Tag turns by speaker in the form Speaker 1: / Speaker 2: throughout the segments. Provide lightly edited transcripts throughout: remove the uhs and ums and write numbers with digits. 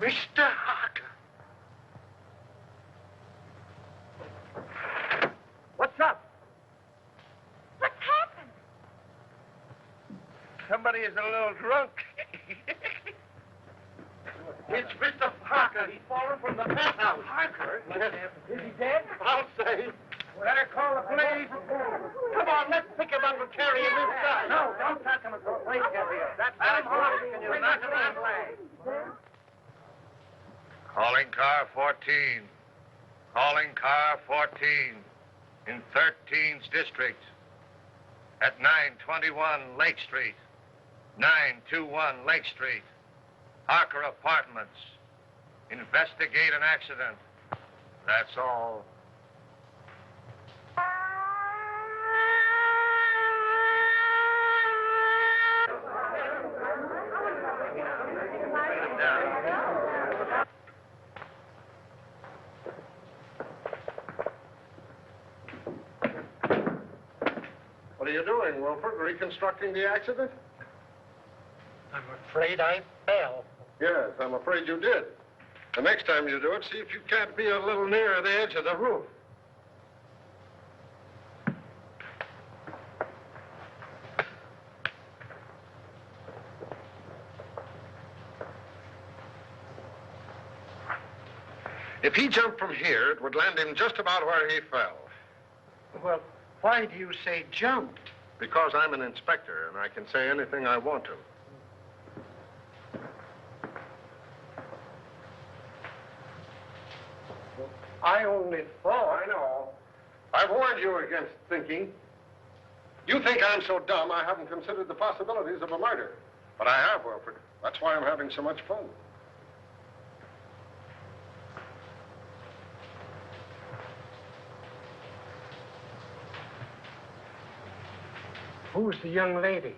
Speaker 1: Mr. Harker. What's up?
Speaker 2: What's happened?
Speaker 1: Somebody is a little drunk. It's Mr. Harker. He's fallen from the penthouse. Harker? Is he dead? I'll say. Better call the police. Come on, let's pick him up and carry him inside. No, don't touch him until the police get here. That's Adam Harvey. Can you knock him that way?
Speaker 3: Calling car 14. Calling car 14 in 13th District at 921 Lake Street. 921 Lake Street. Harker Apartments. Investigate an accident. That's all.
Speaker 4: What are you doing, Wilford? Reconstructing the accident?
Speaker 1: I'm afraid I fell.
Speaker 4: Yes, I'm afraid you did. The next time you do it, see if you can't be a little nearer the edge of the roof. If he jumped from here, it would land him just about where he fell.
Speaker 1: Well, why do you say jumped?
Speaker 4: Because I'm an inspector, and I can say anything I want to.
Speaker 1: I only thought.
Speaker 4: I know. I warned you against thinking. You think I'm so dumb I haven't considered the possibilities of a murder. But I have, Wilford. That's why I'm having so much fun.
Speaker 1: Who's the young lady?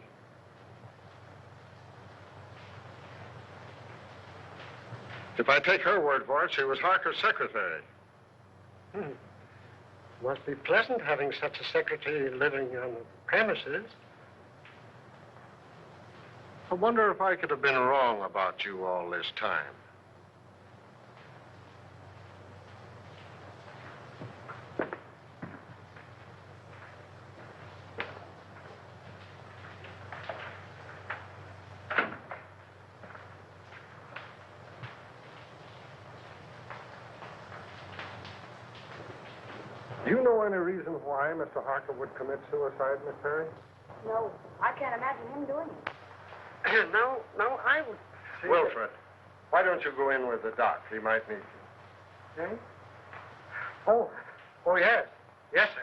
Speaker 4: If I take her word for it, she was Harker's secretary.
Speaker 1: Must be pleasant having such a secretary living on the premises.
Speaker 4: I wonder if I could have been wrong about you all this time. Do you know any reason why Mr. Harker would commit suicide, Miss Perry?
Speaker 2: No, I can't imagine him doing it.
Speaker 1: No, I would say...
Speaker 4: Wilfred, why don't you go in with the doc? He might need you.
Speaker 1: Eh? Oh, yes. Yes, sir.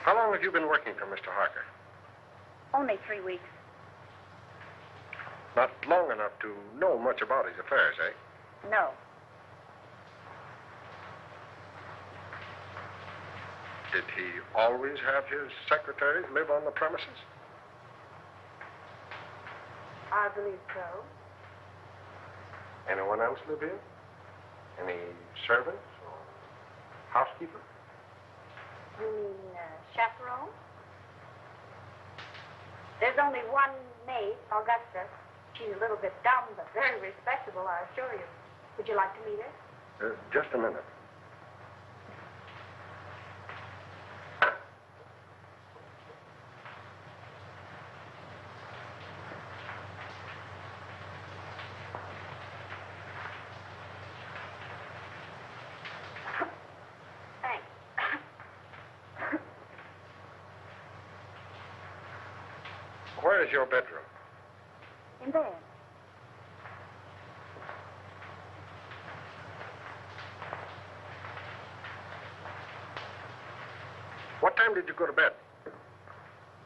Speaker 4: How long have you been working for Mr. Harker?
Speaker 2: Only 3 weeks.
Speaker 4: Not long enough to know much about his affairs, eh?
Speaker 2: No.
Speaker 4: Did he always have his secretaries live on the premises?
Speaker 2: I believe so.
Speaker 4: Anyone else live here? Any servants or housekeeper?
Speaker 2: You mean chaperone? There's only one maid, Augusta. She's a little bit dumb, but very respectable, I assure you. Would you like to meet her?
Speaker 4: Just a minute.
Speaker 2: Thanks.
Speaker 4: Where is your bedroom?
Speaker 2: In bed.
Speaker 4: What time did you go to bed?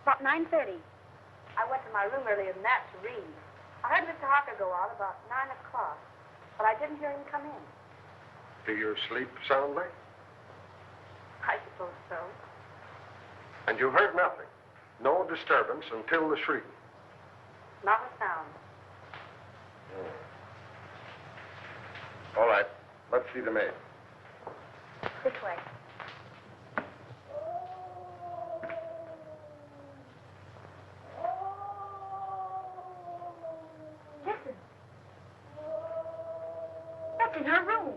Speaker 2: About 9:30. I went to my room earlier than that to read. I heard Mr. Harker go out about 9 o'clock, but I didn't hear him come in.
Speaker 4: Do you sleep soundly?
Speaker 2: I suppose so.
Speaker 4: And you heard nothing? No disturbance until the shriek?
Speaker 2: Not a sound.
Speaker 4: All right. Let's see the maid.
Speaker 2: This way. Listen. That's in her room.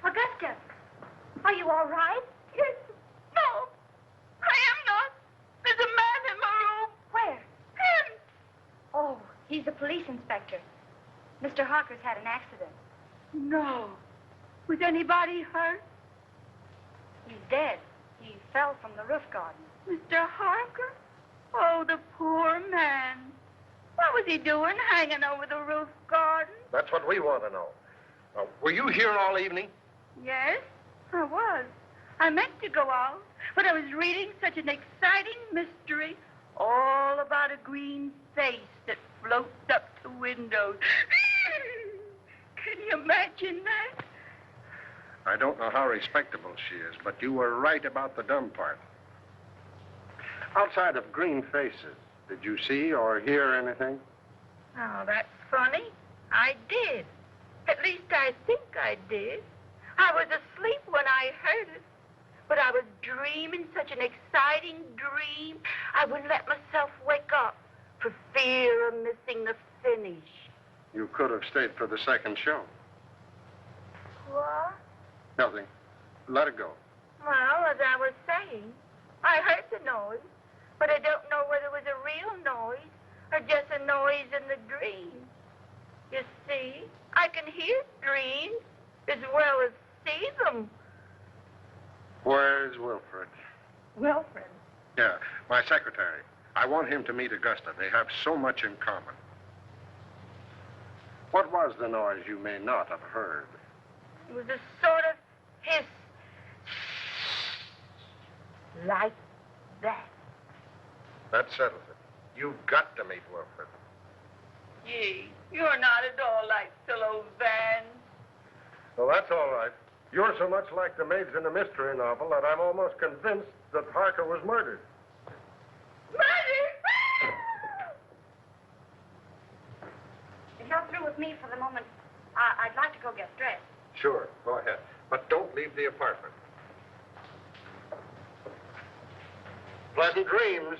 Speaker 2: Augusta, are you all right?
Speaker 5: Yes. No, I am not. There's a man in my room.
Speaker 2: Where?
Speaker 5: Him.
Speaker 2: Oh, he's a police inspector. Mr. Harker's had an accident.
Speaker 5: No. Was anybody hurt?
Speaker 2: He's dead. He fell from the roof garden.
Speaker 5: Mr. Harker? Oh, the poor man. What was he doing hanging over the roof garden?
Speaker 4: That's what we want to know. Were you here all evening?
Speaker 5: Yes, I was. I meant to go out, but I was reading such an exciting mystery all about a green face that floats up to windows. Can you imagine that?
Speaker 4: I don't know how respectable she is, but you were right about the dumb part. Outside of green faces, did you see or hear anything?
Speaker 5: Oh, that's funny. I did. At least I think I did. I was asleep when I heard it. But I was dreaming such an exciting dream, I wouldn't let myself wake up for fear of missing the finish.
Speaker 4: You could have stayed for the second show.
Speaker 5: What?
Speaker 4: Nothing. Let it go.
Speaker 5: Well, as I was saying, I heard the noise, but I don't know whether it was a real noise or just a noise in the dream. You see, I can hear dreams as well as see them.
Speaker 4: Where's Wilfred?
Speaker 5: Wilfred?
Speaker 4: Yeah, my secretary. I want him to meet Augusta. They have so much in common. What was the noise you may not have heard?
Speaker 5: It was a sort of hiss. Like that.
Speaker 4: That settles it. You've got to meet Wilfred.
Speaker 5: Gee, you're not at all like Philo Van.
Speaker 4: Well, that's all right. You're so much like the maids in a mystery novel that I'm almost convinced that Harker was murdered.
Speaker 5: Murder!
Speaker 2: If you're through with me for the moment, I'd like to go get dressed.
Speaker 4: Sure, go ahead. But don't leave the apartment. Pleasant dreams.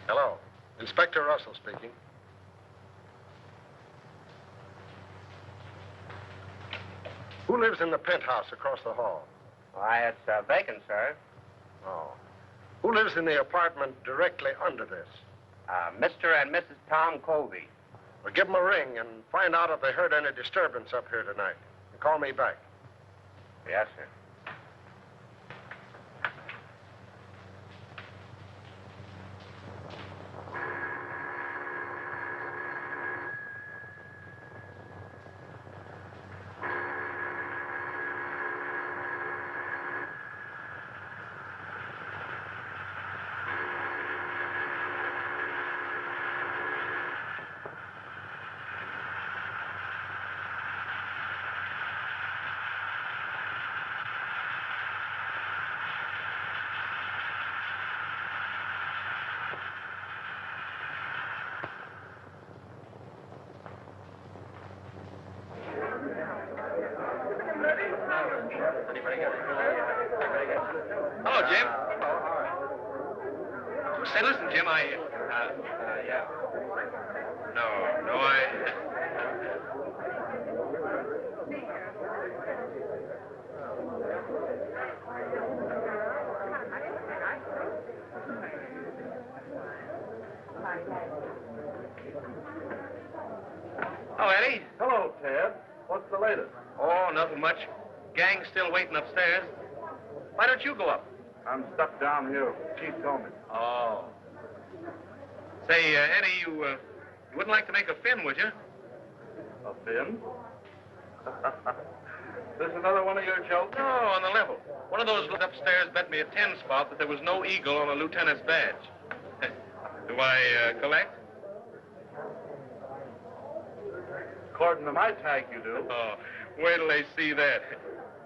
Speaker 4: Hello. Inspector Russell speaking. Who lives in the penthouse across the hall?
Speaker 6: Why, it's vacant, sir.
Speaker 4: Oh. Who lives in the apartment directly under this?
Speaker 6: Mr. and Mrs. Tom Colby.
Speaker 4: Well, give them a ring and find out if they heard any disturbance up here tonight. And call me back.
Speaker 6: Yes, sir.
Speaker 3: Hello, Jim. Say, listen, Jim,
Speaker 6: Yeah.
Speaker 3: No, Oh, Eddie.
Speaker 1: Hello, Ted. What's the latest?
Speaker 3: Oh, nothing much. Gang's still waiting upstairs. Why don't you go up?
Speaker 1: I'm stuck down here. Chief told me.
Speaker 3: Oh. Say, Eddie, you wouldn't like to make a fin, would you?
Speaker 1: A fin? This another one of your jokes?
Speaker 3: No, on the level. One of those upstairs bet me a 10 spot that there was no eagle on a lieutenant's badge. Do I collect?
Speaker 1: According to my tag, you do.
Speaker 3: Oh, wait till they see that.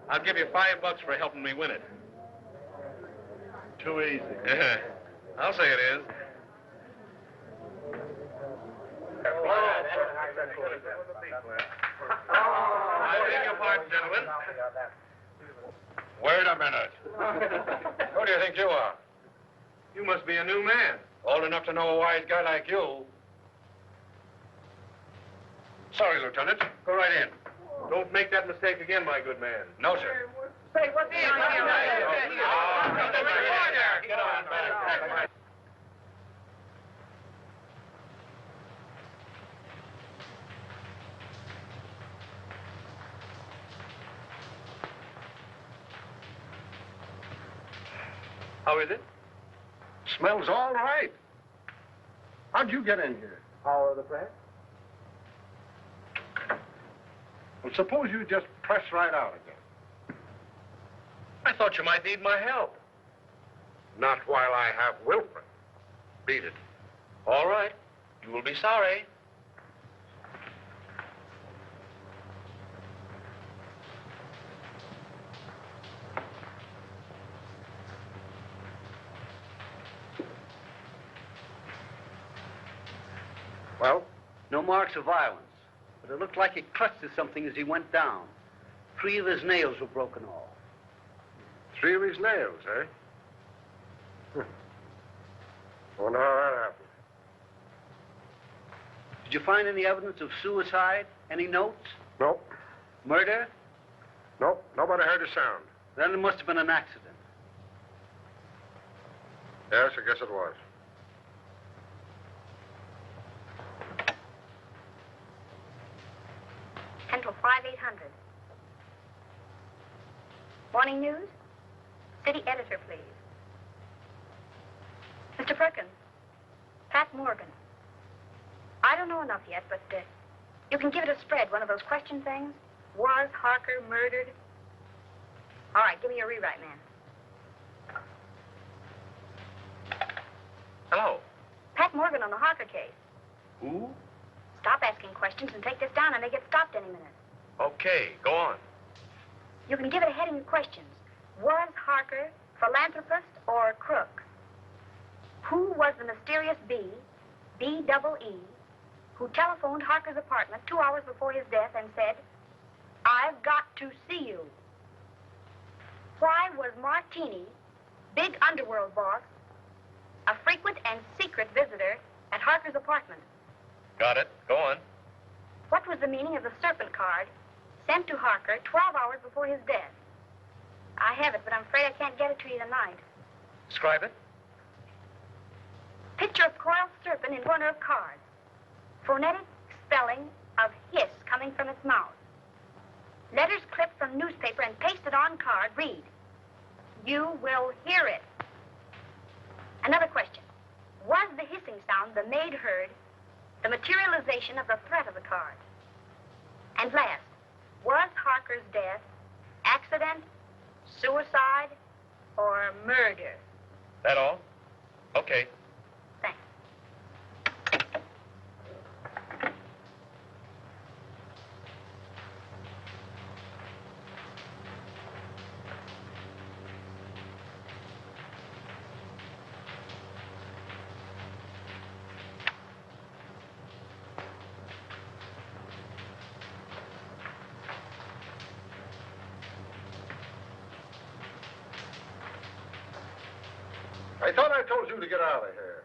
Speaker 3: I'll give you $5 for helping me win it.
Speaker 1: Too easy.
Speaker 3: I'll say it is. I beg your pardon, gentlemen.
Speaker 4: Wait a minute. Who do you think you are?
Speaker 3: You must be a new man.
Speaker 4: Old enough to know a wise guy like you. Sorry, Lieutenant. Go right in.
Speaker 3: Don't make that mistake again, my good man.
Speaker 4: No, sir.
Speaker 5: Say, what's the
Speaker 3: Get on back. How is it?
Speaker 4: Smells all right. How'd you get in here?
Speaker 1: Power of the press?
Speaker 4: Well, suppose you just press right out again.
Speaker 3: I thought you might need my help.
Speaker 4: Not while I have Wilfred. Beat it.
Speaker 3: All right. You will be sorry.
Speaker 4: Well?
Speaker 7: No marks of violence, but it looked like he clutched at something as he went down. 3 of his nails were broken off.
Speaker 4: 3 of his nails, eh? Wonder how that happened.
Speaker 7: Did you find any evidence of suicide? Any notes?
Speaker 4: Nope.
Speaker 7: Murder?
Speaker 4: Nope. Nobody heard a sound.
Speaker 7: Then it must have been an accident.
Speaker 4: Yes, I guess it was.
Speaker 2: Central 5800. Morning news? City editor, please. Mr. Perkins, Pat Morgan. I don't know enough yet, but you can give it a spread, one of those question things. Was Harker murdered? All right, give me a rewrite, man.
Speaker 3: Hello.
Speaker 2: Pat Morgan on the Harker case.
Speaker 3: Who?
Speaker 2: Stop asking questions and take this down. I may get stopped any minute.
Speaker 3: Okay, go on.
Speaker 2: You can give it a heading of questions. Was Harker philanthropist or crook? Who was the mysterious B-double-E, who telephoned Harker's apartment 2 hours before his death and said, "I've got to see you"? Why was Martini, big underworld boss, a frequent and secret visitor at Harker's apartment?
Speaker 3: Got it. Go on.
Speaker 2: What was the meaning of the serpent card sent to Harker 12 hours before his death? I have it, but I'm afraid I can't get it to you tonight.
Speaker 3: Describe it.
Speaker 2: Picture of coiled serpent in corner of card. Phonetic spelling of hiss coming from its mouth. Letters clipped from newspaper and pasted on card read, "You will hear it." Another question. Was the hissing sound the maid heard the materialization of the threat of the card? And last, was Harker's death accident, suicide, or murder?
Speaker 3: That all? Okay.
Speaker 2: Thanks.
Speaker 4: I thought I told you to get out of here.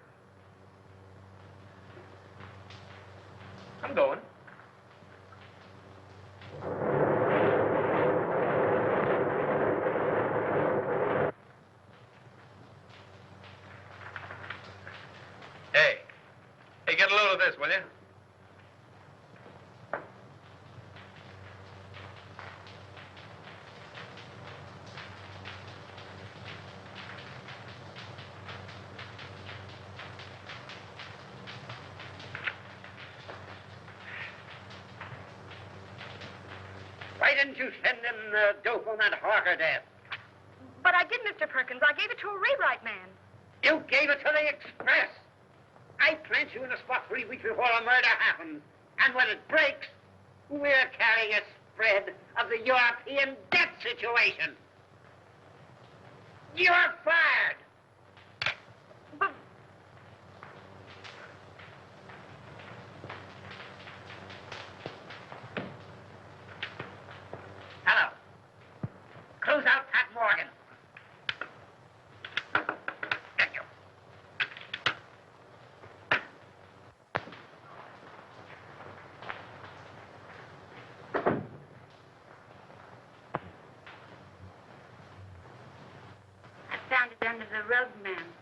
Speaker 3: I'm going. Hey, this, will you?
Speaker 7: Why didn't you send them the dope on that Harker death?
Speaker 2: But I did, Mr. Perkins. I gave it to a rewrite man.
Speaker 7: You gave it to the Express. I plant you in a spot 3 weeks before a murder happens. And when it breaks, we're carrying a spread of the European debt situation. You're fired.
Speaker 2: But
Speaker 7: Hello. Close out Pat Morgan. Thank you.
Speaker 5: I found it under the rug, ma'am.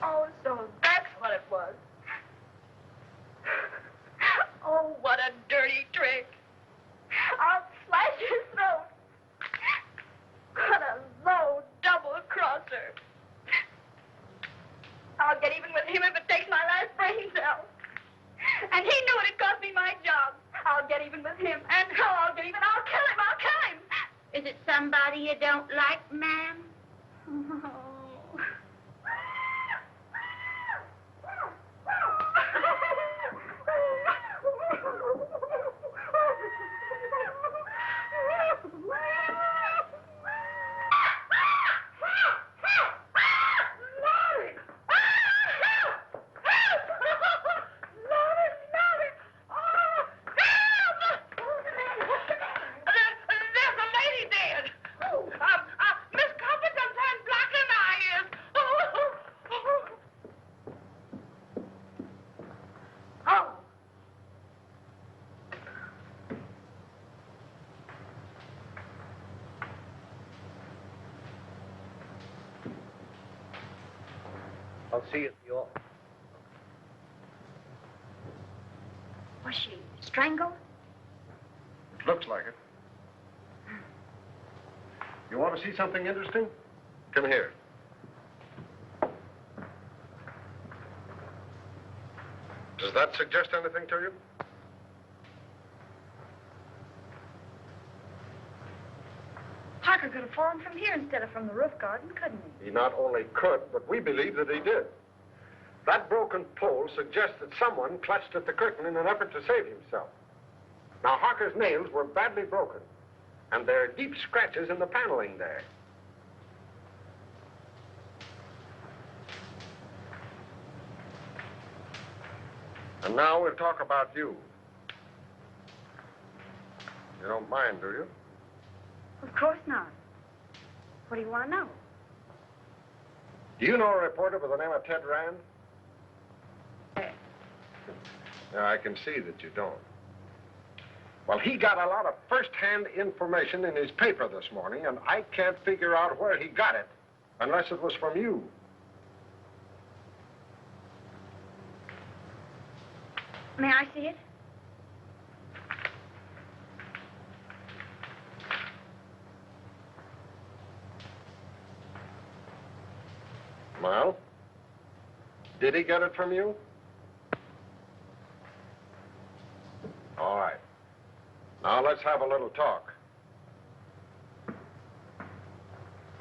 Speaker 2: oh, so that's what it was. Oh, what a dirty trick. I'll slash his throat. What a low double-crosser. I'll get even with him if it takes my last brain cell. And he knew it'd cost me my job. I'll get even with him. And how I'll get even? I'll kill him. I'll kill him.
Speaker 5: Is it somebody you don't like, ma'am?
Speaker 2: There's a lady dead. Miss Copper sometimes black in my ears. Oh.
Speaker 7: I'll see you at the office.
Speaker 2: Was she strangled?
Speaker 4: It looks like it. You want to see something interesting? Come here. Does that suggest anything to you?
Speaker 2: Harker could have fallen from here instead of from the roof garden, couldn't he?
Speaker 4: He not only could, but we believe that he did. That broken pole suggests that someone clutched at the curtain in an effort to save himself. Now, Harker's nails were badly broken, and there are deep scratches in the paneling there. And now we'll talk about you. You don't mind, do you?
Speaker 2: Of course not. What do you want to know?
Speaker 4: Do you know a reporter by the name of Ted Rand? Yeah, I can see that you don't. Well, he got a lot of first-hand information in his paper this morning, and I can't figure out where he got it, unless it was from you.
Speaker 2: May I see it?
Speaker 4: Well, did he get it from you? All right. Now let's have a little talk.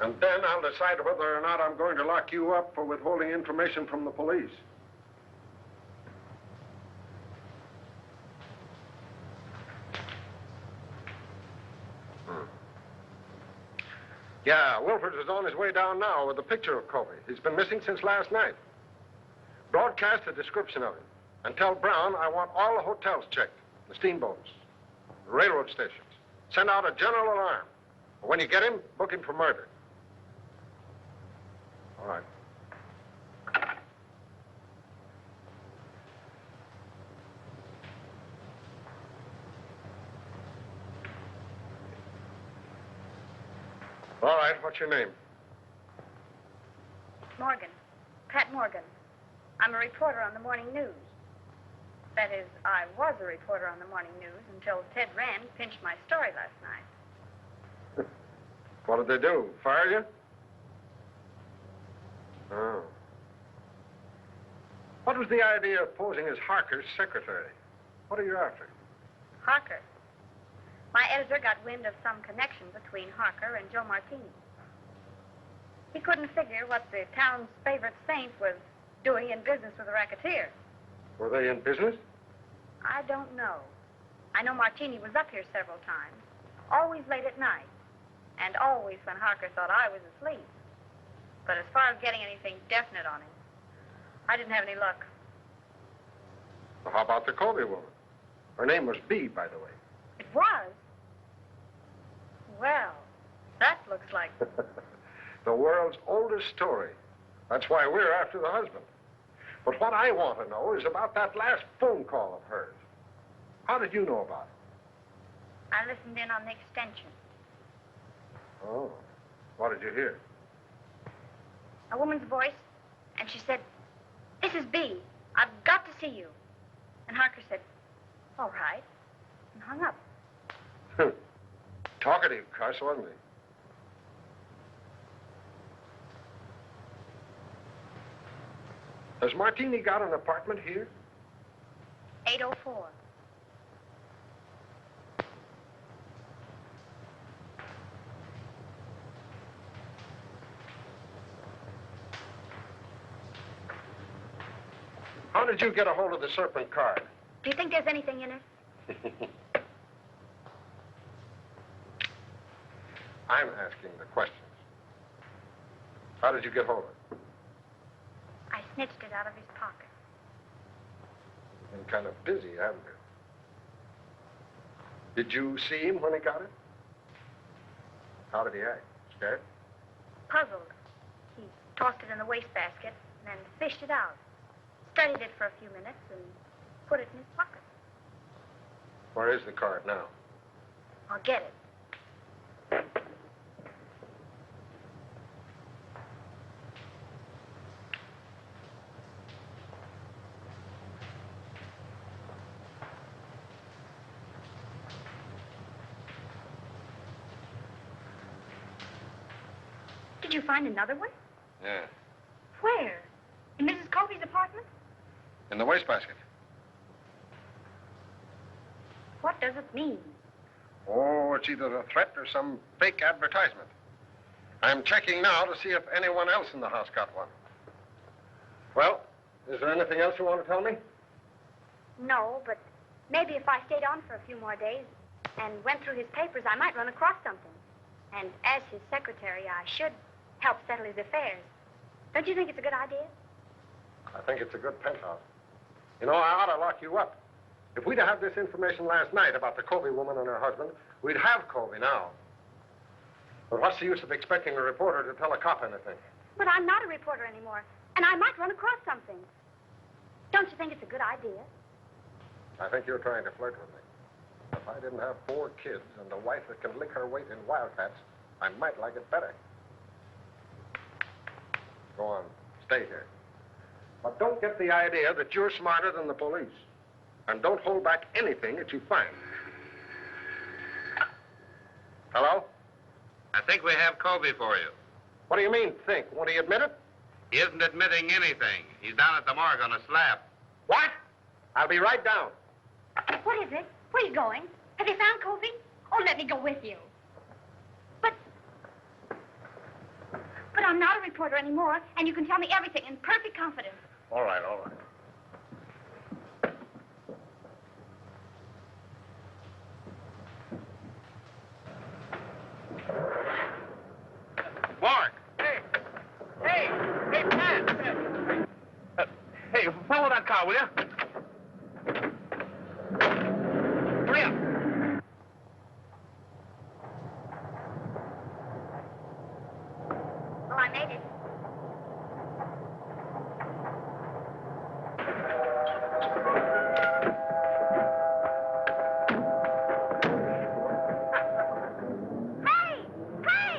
Speaker 4: And then I'll decide whether or not I'm going to lock you up for withholding information from the police. Yeah, Wilford is on his way down now with a picture of Covey. He's been missing since last night. Broadcast a description of him. And tell Brown I want all the hotels checked, the steamboats, the railroad stations. Send out a general alarm. When you get him, book him for murder. All right. All right, what's your name?
Speaker 2: Morgan. Pat Morgan. I'm a reporter on the morning news. That is, I was a reporter on the morning news until Ted Rand pinched my story last night.
Speaker 4: What did they do? Fire you? Oh. What was the idea of posing as Harker's secretary? What are you after?
Speaker 2: Harker. My editor got wind of some connection between Harker and Joe Martini. He couldn't figure what the town's favorite saint was doing in business with a racketeer.
Speaker 4: Were they in business?
Speaker 2: I don't know. I know Martini was up here several times, always late at night, and always when Harker thought I was asleep. But as far as getting anything definite on him, I didn't have any luck.
Speaker 4: Well, how about the Colby woman? Her name was Bee, by the way.
Speaker 2: It was? Well, that looks like...
Speaker 4: The world's oldest story. That's why we're after the husband. But what I want to know is about that last phone call of hers. How did you know about it?
Speaker 2: I listened in on the extension.
Speaker 4: Oh. What did you hear?
Speaker 2: A woman's voice, and she said, "This is B. I've got to see you." And Harker said, "All right," and hung up.
Speaker 4: Talkative cuss, wasn't he? Has Martini got an apartment here?
Speaker 2: 804.
Speaker 4: How did you get a hold of the Serpent card?
Speaker 2: Do you think there's anything in it?
Speaker 4: I'm asking the questions. How did you get hold of it?
Speaker 2: I snitched it out of his pocket.
Speaker 4: You've been kind of busy, haven't you? Did you see him when he got it? How did he act? Scared?
Speaker 2: Puzzled. He tossed it in the wastebasket and then fished it out. Studied it for a few minutes and put it in his pocket.
Speaker 4: Where is the card now?
Speaker 2: I'll get it. Did you find another one?
Speaker 4: Yeah.
Speaker 2: Where? In Mrs. Colby's apartment?
Speaker 4: In the wastebasket.
Speaker 2: What does it mean?
Speaker 4: Oh, it's either a threat or some fake advertisement. I'm checking now to see if anyone else in the house got one. Well, is there anything else you want to tell me?
Speaker 2: No, but maybe if I stayed on for a few more days and went through his papers, I might run across something. And as his secretary, I should help settle his affairs. Don't you think it's a good idea?
Speaker 4: I think it's a good penthouse. You know, I ought to lock you up. If we'd have this information last night about the Colby woman and her husband, we'd have Colby now. But what's the use of expecting a reporter to tell a cop anything?
Speaker 2: But I'm not a reporter anymore, and I might run across something. Don't you think it's a good idea?
Speaker 4: I think you're trying to flirt with me. If I didn't have 4 kids and a wife that can lick her weight in wildcats, I might like it better. Go on, stay here. But don't get the idea that you're smarter than the police. And don't hold back anything that you find. Hello?
Speaker 3: I think we have Colby for you.
Speaker 4: What do you mean, think? Won't he admit it?
Speaker 3: He isn't admitting anything. He's down at the morgue on a slab.
Speaker 4: What? I'll be right down.
Speaker 2: What is it? Where are you going? Have you found Colby? Oh, let me go with you. But I'm not a reporter anymore, and you can tell me everything in perfect confidence.
Speaker 4: All right, all right.
Speaker 3: Mark! Hey! Hey! Hey, Pat! Hey, follow that car, will you? Hurry up!
Speaker 2: Well, I made it. Hey! Hey!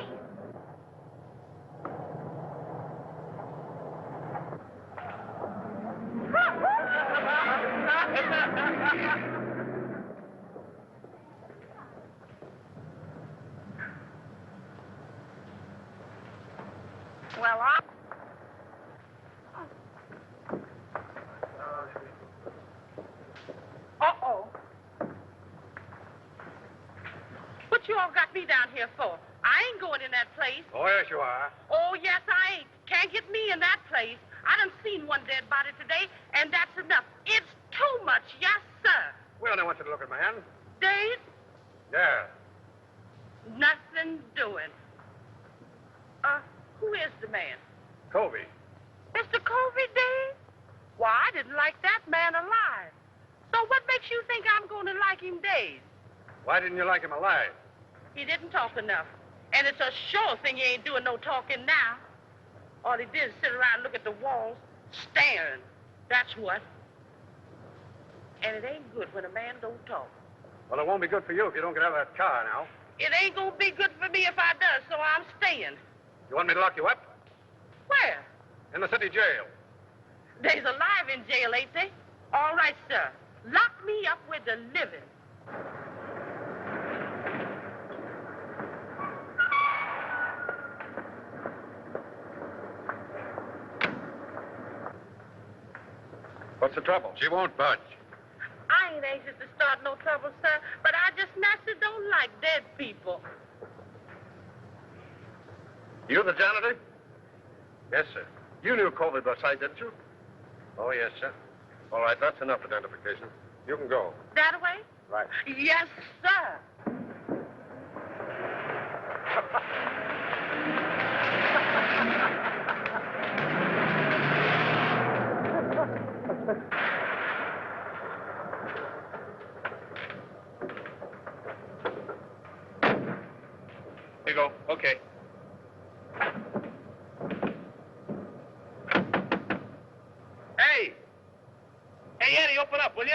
Speaker 5: Well, I... Uh-oh. What you all got me down here for? I ain't going in that place.
Speaker 4: Oh, yes, you are.
Speaker 5: Oh, yes, I ain't. Can't get me in that place. I done seen one dead body today, and that's enough. It's too much, yes, sir.
Speaker 4: We only want you to look at my hand.
Speaker 5: Dave,
Speaker 4: Yeah.
Speaker 5: nothing doing. Who is the man?
Speaker 4: Covey.
Speaker 5: Mr. Colby, Dave? Why, I didn't like that man alive. So what makes you think I'm going to like him, Dave?
Speaker 4: Why didn't you like him alive?
Speaker 5: He didn't talk enough. And it's a sure thing he ain't doing no talking now. All he did is sit around and look at the walls, staring. That's what. And it ain't good when a man don't talk.
Speaker 4: Well, it won't be good for you if you don't get out of that car now.
Speaker 5: It ain't going to be good for me if I does, so I'm staying.
Speaker 4: You want me to lock you up?
Speaker 5: Where?
Speaker 4: In the city jail.
Speaker 5: They's alive in jail, ain't they? All right, sir. Lock me up with the living.
Speaker 4: What's the trouble? She won't budge.
Speaker 5: I ain't anxious to start no trouble, sir, but I just naturally don't like dead people.
Speaker 4: You the janitor? Yes, sir. You knew Colby by sight, didn't you? Oh, yes, sir. All right, that's enough identification. You can go.
Speaker 5: That way?
Speaker 4: Right.
Speaker 5: Yes, sir.
Speaker 3: Here you go. Okay. Hey! Hey, Eddie, open up, will you?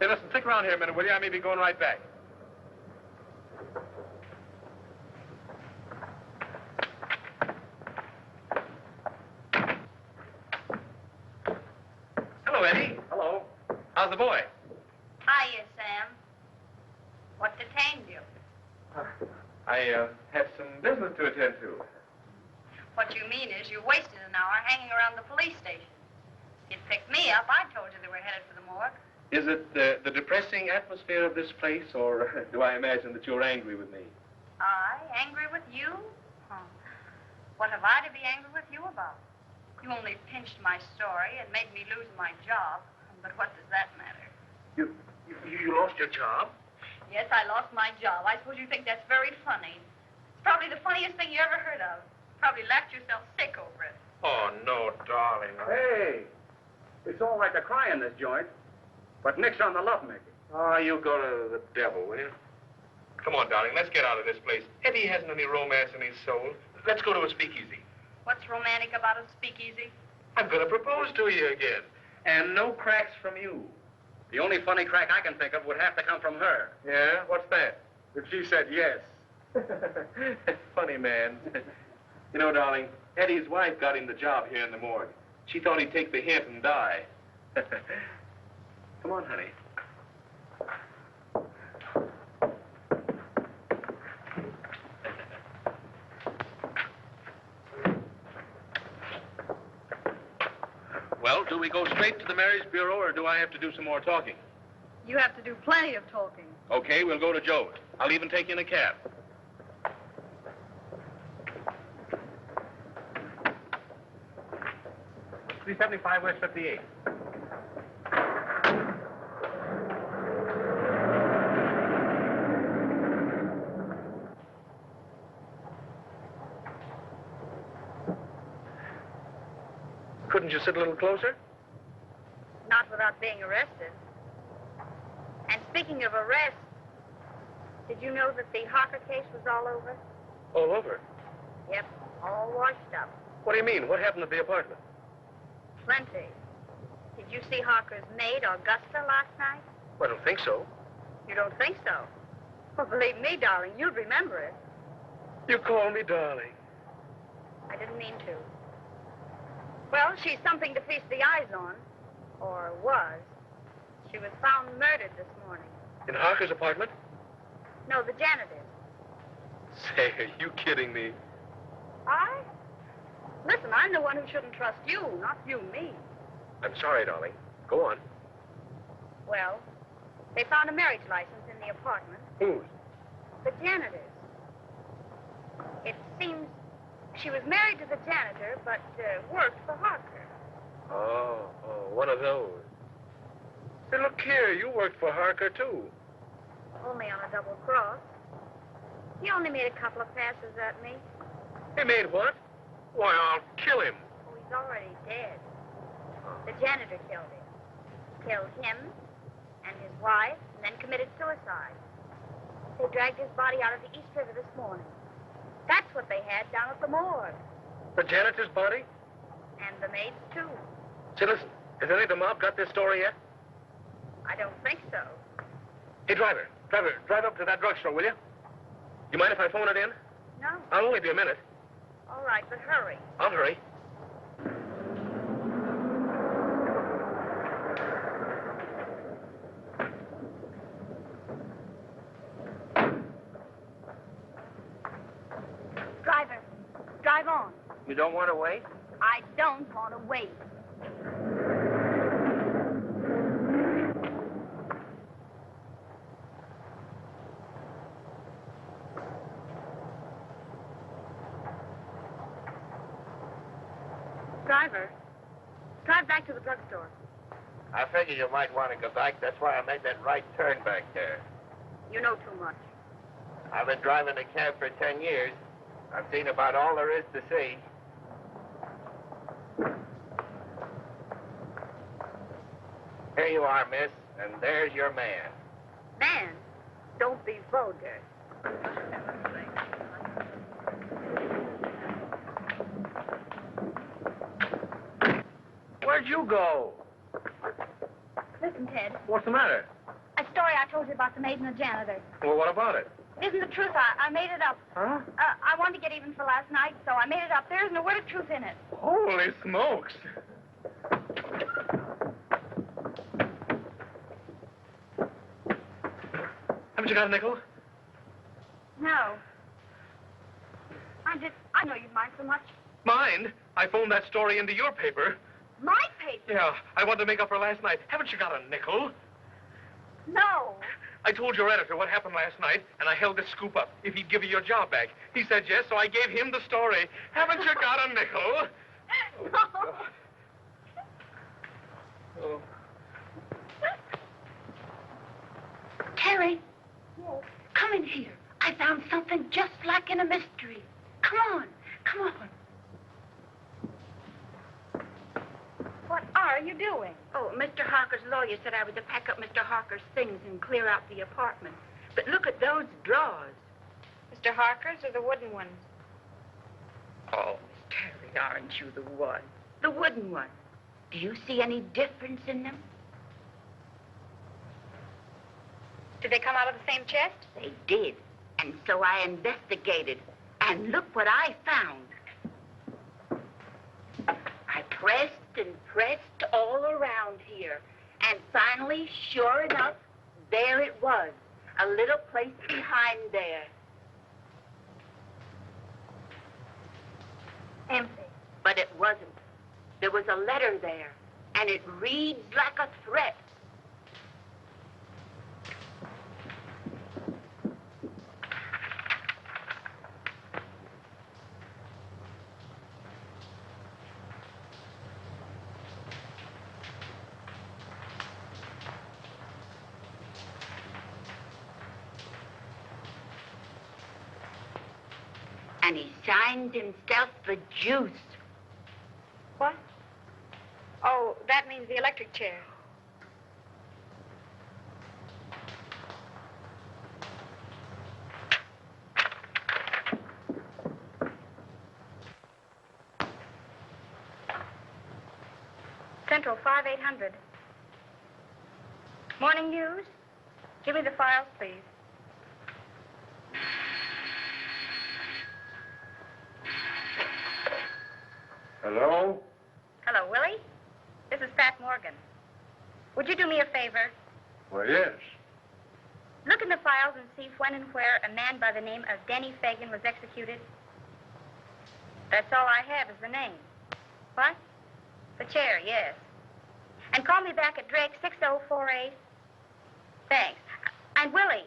Speaker 3: Hey, listen, stick around here a minute, will you? I may be going right back. Hello, Eddie.
Speaker 4: Hello.
Speaker 3: How's the boy?
Speaker 2: Hiya, Sam. What detained you?
Speaker 3: I had some business to attend to.
Speaker 2: What you mean is you wasted an hour hanging around the police station. You'd picked me up. I told you they were headed for the morgue.
Speaker 3: Is it the depressing atmosphere of this place, or do I imagine that you're angry with me?
Speaker 2: I? Angry with you? Huh. What have I to be angry with you about? You only pinched my story and made me lose my job. But what does that matter?
Speaker 3: You lost your job?
Speaker 2: Yes, I lost my job. I suppose you think that's very funny. It's probably the funniest thing you ever heard of. Probably laughed yourself sick over it.
Speaker 3: Oh, no, darling.
Speaker 8: Hey, it's all right to cry in this joint, but nix on the lovemaking.
Speaker 3: Oh, you go to the devil, will you? Come on, darling, let's get out of this place. Eddie hasn't any romance in his soul. Let's go to a speakeasy.
Speaker 2: What's romantic about a speakeasy?
Speaker 3: I'm going to propose to you again. And no cracks from you.
Speaker 8: The only funny crack I can think of would have to come from her.
Speaker 3: Yeah? What's that?
Speaker 8: If she said yes.
Speaker 3: Funny man. You know, darling, Eddie's wife got him the job here in the morgue. She thought he'd take the hint and die. Come on, honey. Well, do we go straight to the Marriage Bureau, or do I have to do some more talking?
Speaker 2: You have to do plenty of talking.
Speaker 3: Okay, we'll go to Joe's. I'll even take you in a cab. $375 West 58. Couldn't you sit a little closer?
Speaker 2: Not without being arrested. And speaking of arrest, did you know that the Harker case was all over?
Speaker 3: All over.
Speaker 2: Yep, all washed up.
Speaker 3: What do you mean? What happened at the apartment?
Speaker 2: Plenty. Did you see Harker's maid, Augusta, last night?
Speaker 3: I don't think so.
Speaker 2: You don't think so? Well, believe me, darling, you'd remember it.
Speaker 3: You call me darling.
Speaker 2: I didn't mean to. Well, she's something to feast the eyes on. Or was. She was found murdered this morning.
Speaker 3: In Harker's apartment?
Speaker 2: No, the janitor's.
Speaker 3: Say, are you kidding me?
Speaker 2: I? Listen, I'm the one who shouldn't trust you, not you me.
Speaker 3: I'm sorry, darling. Go on.
Speaker 2: Well, they found a marriage license in the apartment.
Speaker 3: Whose?
Speaker 2: The janitor's. It seems she was married to the janitor, but worked for Harker.
Speaker 3: Oh, one of those. Say, look here, you worked for Harker, too.
Speaker 2: Only on a double cross. He only made a couple of passes at me.
Speaker 3: He made what? Why, I'll kill him.
Speaker 2: Oh, he's already dead. The janitor killed him. He killed him and his wife, and then committed suicide. They dragged his body out of the East River this morning. That's what they had down at the morgue.
Speaker 3: The janitor's body?
Speaker 2: And the maid's, too.
Speaker 3: Say, listen, has any of the mob got this story yet?
Speaker 2: I don't think so.
Speaker 3: Hey, driver, drive up to that drugstore, will you? You mind if I phone it in?
Speaker 2: No.
Speaker 3: I'll only be a minute.
Speaker 2: All right, but hurry.
Speaker 3: I'll hurry.
Speaker 2: Driver, drive on.
Speaker 6: You don't want to wait?
Speaker 2: I don't want to wait. Driver, drive back to the drugstore.
Speaker 6: I figured you might want to go back. That's why I made that right turn back there.
Speaker 2: You know too much.
Speaker 6: I've been driving a cab for 10 years. I've seen about all there is to see. Here you are, miss, and there's your man.
Speaker 2: Man, don't be vulgar.
Speaker 3: Where'd you go?
Speaker 2: Listen, Ted.
Speaker 3: What's the matter?
Speaker 2: A story I told you about the maid and the janitor.
Speaker 3: Well, what about it?
Speaker 2: It isn't the truth. I made it up.
Speaker 3: Huh?
Speaker 2: I wanted to get even for last night, so I made it up. There isn't a word of truth in it.
Speaker 3: Holy smokes. Haven't you got a nickel?
Speaker 2: No. I know you'd mind so much.
Speaker 3: Mind? I phoned that story into your paper.
Speaker 2: My paper?
Speaker 3: Yeah, I wanted to make up for last night. Haven't you got a nickel?
Speaker 2: No.
Speaker 3: I told your editor what happened last night, and I held this scoop up if he'd give you your job back. He said yes, so I gave him the story. Haven't you got a nickel?
Speaker 2: No.
Speaker 3: Oh.
Speaker 5: Terry,
Speaker 2: Yes.
Speaker 5: come in here. I found something just like in a mystery. Come on, come on.
Speaker 2: What are you doing?
Speaker 5: Oh, Mr. Harker's lawyer said I was to pack up Mr. Harker's things and clear out the apartment. But look at those drawers.
Speaker 2: Mr. Harker's or the wooden ones?
Speaker 5: Oh, Miss Terry, aren't you the one? The wooden one. Do you see any difference in them?
Speaker 2: Did they come out of the same chest?
Speaker 5: They did. And so I investigated. And look what I found. I pressed and pressed all around here. And finally, sure enough, there it was. A little place behind there.
Speaker 2: Empty.
Speaker 5: But it wasn't. There was a letter there. And it reads like a threat. And he signs himself the Juice.
Speaker 2: What? Oh, that means the electric chair. Central 5800. Morning news. Give me the files, please.
Speaker 4: Hello?
Speaker 2: Hello, Willie. This is Pat Morgan. Would you do me a favor?
Speaker 4: Well, yes.
Speaker 2: Look in the files and see when and where a man by the name of Denny Fagan was executed. That's all I have is the name. What? The chair, yes. And call me back at Drake 6048. Thanks. And Willie,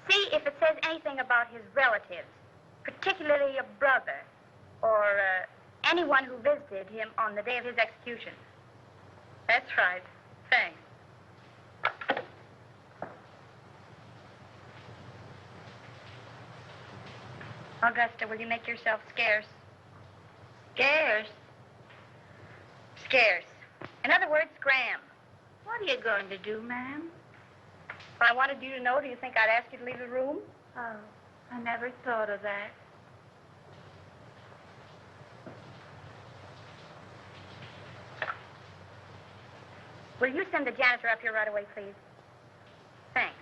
Speaker 2: see if it says anything about his relatives, particularly a brother or anyone who visited him on the day of his execution. That's right. Thanks. Augusta, will you make yourself scarce?
Speaker 5: Scarce?
Speaker 2: Scarce. In other words, Graham.
Speaker 5: What are you going to do, ma'am?
Speaker 2: If I wanted you to know, do you think I'd ask you to leave the room?
Speaker 5: Oh, I never thought of that.
Speaker 2: Will you send the janitor up here right away, please? Thanks.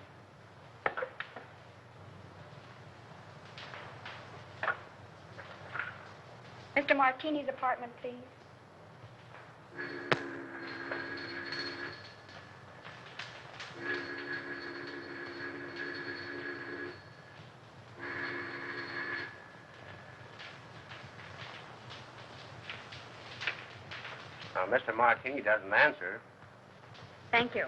Speaker 2: Mr. Martini's apartment, please.
Speaker 6: Now, Mr. Martini doesn't answer.
Speaker 2: Thank you.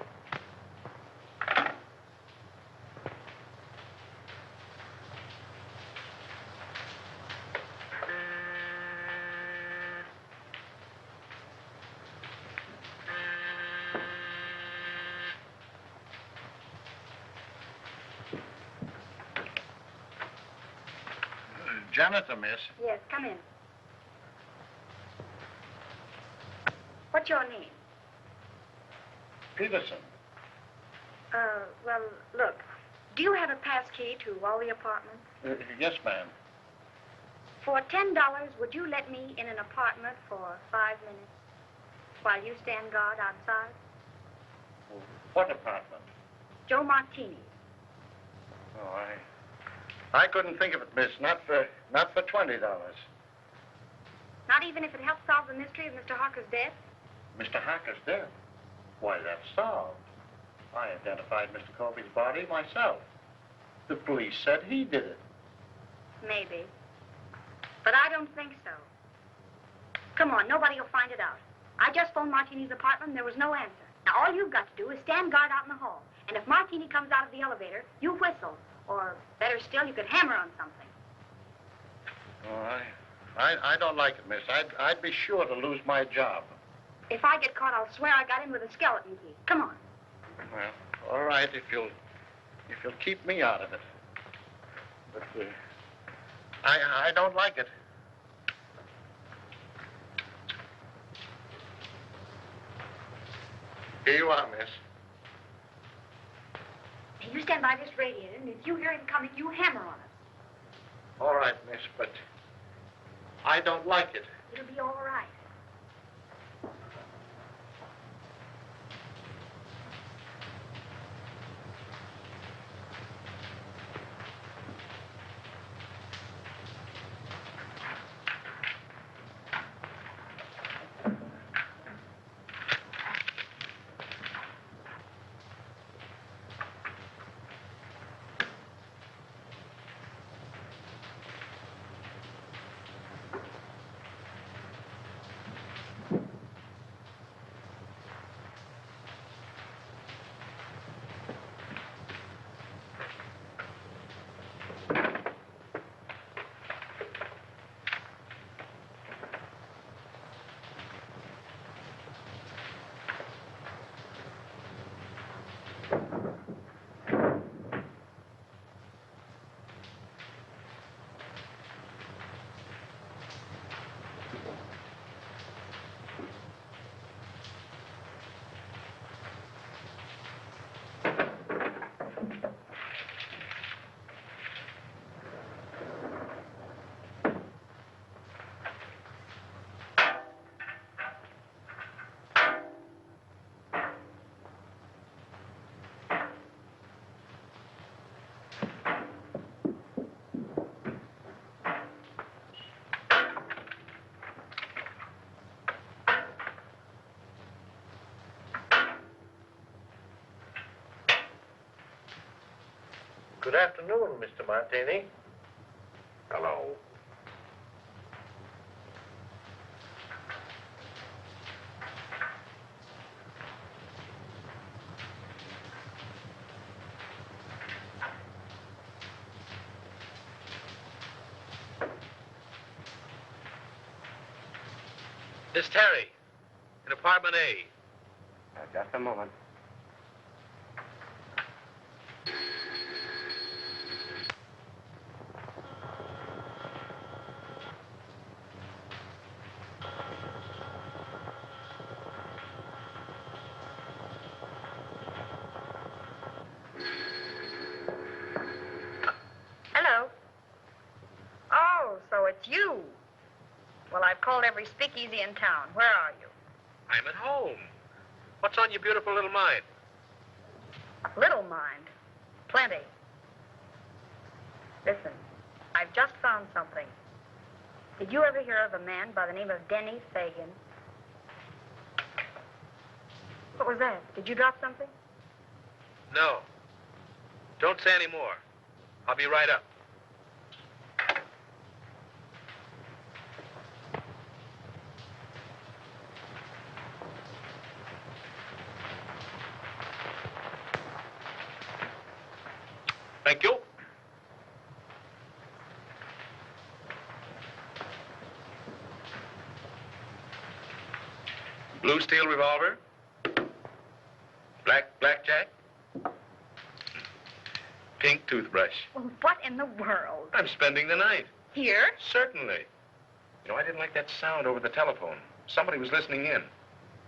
Speaker 9: Janitor, miss.
Speaker 2: Yes, come in. What's your name?
Speaker 9: Peterson.
Speaker 2: Well, look, do you have a pass key to all the apartments?
Speaker 9: Yes, ma'am.
Speaker 2: For $10, would you let me in an apartment for 5 minutes while you stand guard outside?
Speaker 9: What apartment?
Speaker 2: Joe Martini.
Speaker 9: Oh, I couldn't think of it, miss. Not for $20.
Speaker 2: Not even if it helps solve the mystery of Mr. Harker's death?
Speaker 9: Mr. Harker's dead. Why, that's solved. I identified Mr. Colby's body myself. The police said he did it.
Speaker 2: Maybe. But I don't think so. Come on, nobody will find it out. I just phoned Martini's apartment and there was no answer. Now, all you've got to do is stand guard out in the hall. And if Martini comes out of the elevator, you whistle. Or, better still, you could hammer on something.
Speaker 9: Oh, I don't like it, miss. I'd be sure to lose my job.
Speaker 2: If I get caught, I'll swear I got in with a skeleton key. Come on.
Speaker 9: Well, all right, if you'll keep me out of it. But I don't like it. Here you are, miss.
Speaker 2: Hey, you stand by this radiator, and if you hear him coming, you hammer on it.
Speaker 9: All right, miss, but I don't like it.
Speaker 2: It'll be all right.
Speaker 6: Good afternoon, Mr. Martini.
Speaker 4: Hello.
Speaker 3: Miss Terry, in apartment A.
Speaker 6: Just a moment.
Speaker 2: Hello. Oh, so it's you. Well, I've called every speakeasy in town. Where are you?
Speaker 3: I'm at home. What's on your beautiful little mind?
Speaker 2: Little mind. Plenty. Listen, I've just found something. Did you ever hear of a man by the name of Denny Fagan? What was that? Did you drop something?
Speaker 3: No. Don't say any more. I'll be right up. Thank you. Blue steel revolver. Blackjack. Pink toothbrush.
Speaker 2: Well, what in the world?
Speaker 3: I'm spending the night.
Speaker 2: Here?
Speaker 3: Certainly. You know, I didn't like that sound over the telephone. Somebody was listening in.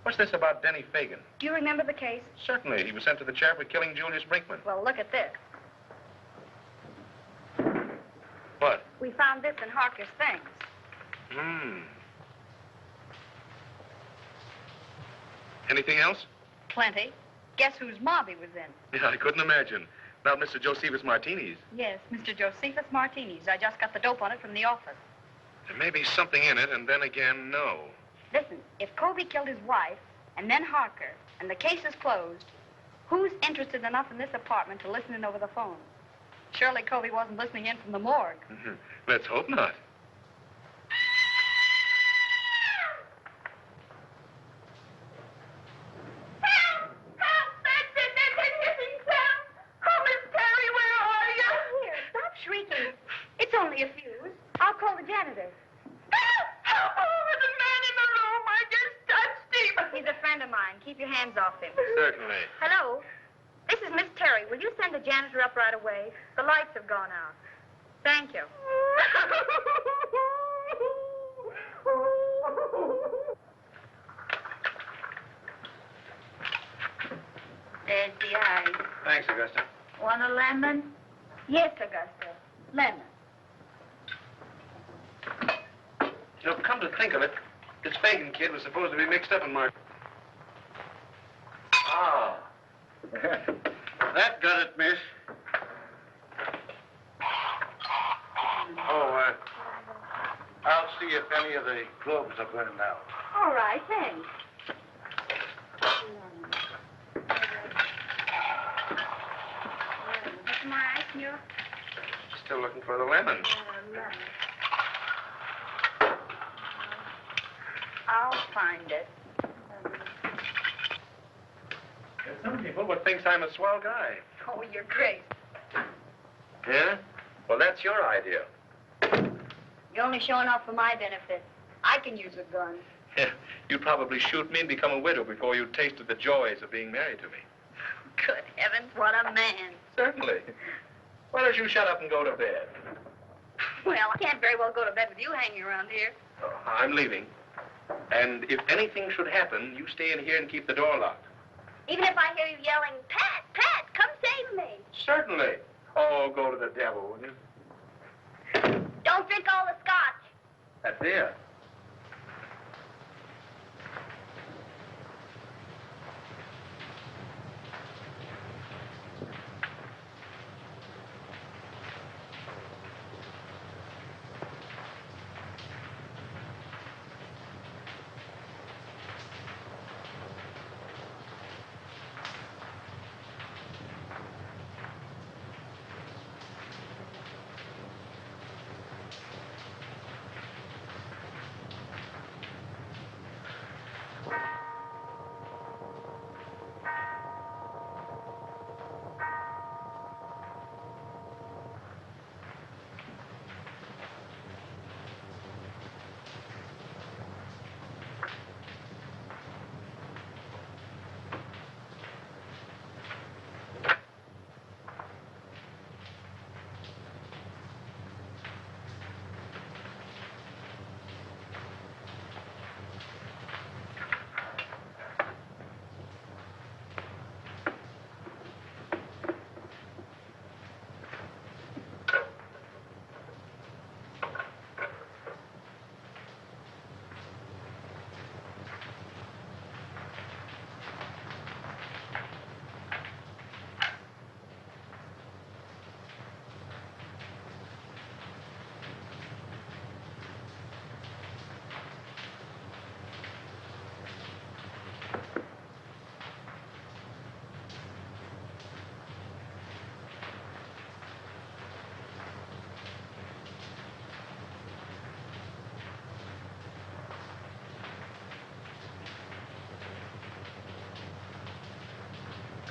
Speaker 3: What's this about Denny Fagan?
Speaker 2: Do you remember the case?
Speaker 3: Certainly. He was sent to the chair for killing Julius Brinkman.
Speaker 2: Well, look at this.
Speaker 3: What?
Speaker 2: We found this in Harker's things.
Speaker 3: Anything else?
Speaker 2: Plenty. Guess whose mob he was in?
Speaker 3: Yeah, I couldn't imagine. Not Mr. Josephus Martini's.
Speaker 2: Yes, Mr. Josephus Martini's. I just got the dope on it from the office.
Speaker 3: There may be something in it, and then again, no.
Speaker 2: Listen, if Colby killed his wife, and then Harker, and the case is closed, who's interested enough in this apartment to listen in over the phone? Surely Colby wasn't listening in from the morgue.
Speaker 3: Let's hope not.
Speaker 2: Shrieking. It's only a fuse. I'll call the janitor.
Speaker 5: There's a man in the room. I just touched him.
Speaker 2: He's a friend of mine. Keep your hands off him.
Speaker 3: Certainly.
Speaker 2: Hello? This is Miss Terry. Will you send the janitor up right away? The lights have gone out. Thank you. There's the ice.
Speaker 3: Thanks, Augusta.
Speaker 2: Want a lemon? Yes, Augusta. Lemon.
Speaker 3: You know, come to think of it, this Fagan kid was supposed to be mixed up in Mark.
Speaker 4: Ah. That got it, miss. Oh, I'll see if any of the globes are burned out.
Speaker 2: All right, thanks. What's my ice, Neil?
Speaker 3: Still looking for the lemon.
Speaker 2: I'll find it.
Speaker 3: There's some people would think I'm a swell guy.
Speaker 2: Oh, you're great.
Speaker 3: Yeah? Well, that's your idea.
Speaker 2: You're only showing off for my benefit. I can use a gun.
Speaker 3: Yeah, you'd probably shoot me and become a widow before you tasted the joys of being married to me.
Speaker 2: Good heavens, what a man.
Speaker 3: Certainly. Why don't you shut up and go to bed?
Speaker 2: Well, I can't very well go to bed with you hanging around here.
Speaker 3: Oh, I'm leaving. And if anything should happen, you stay in here and keep the door locked.
Speaker 2: Even if I hear you yelling, Pat, Pat, come save me.
Speaker 3: Certainly. Oh, go to the devil, will you?
Speaker 2: Don't drink all the scotch.
Speaker 3: That's it.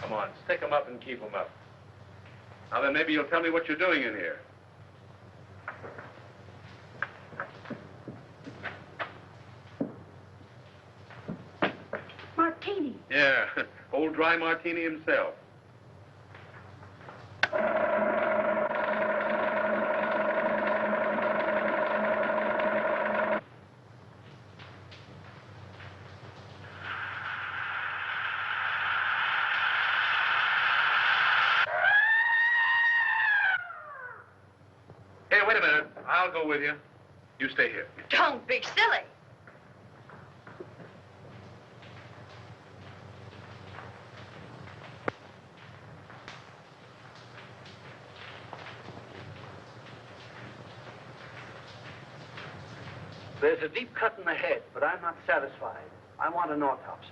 Speaker 3: Come on, stick 'em up and keep 'em up. Now then, maybe you'll tell me what you're doing in here.
Speaker 2: Martini.
Speaker 3: Yeah, old dry martini himself. Hey, wait a minute. I'll go with you. You stay here.
Speaker 5: Don't be silly.
Speaker 1: There's a deep cut in the head, but I'm not satisfied. I want an autopsy.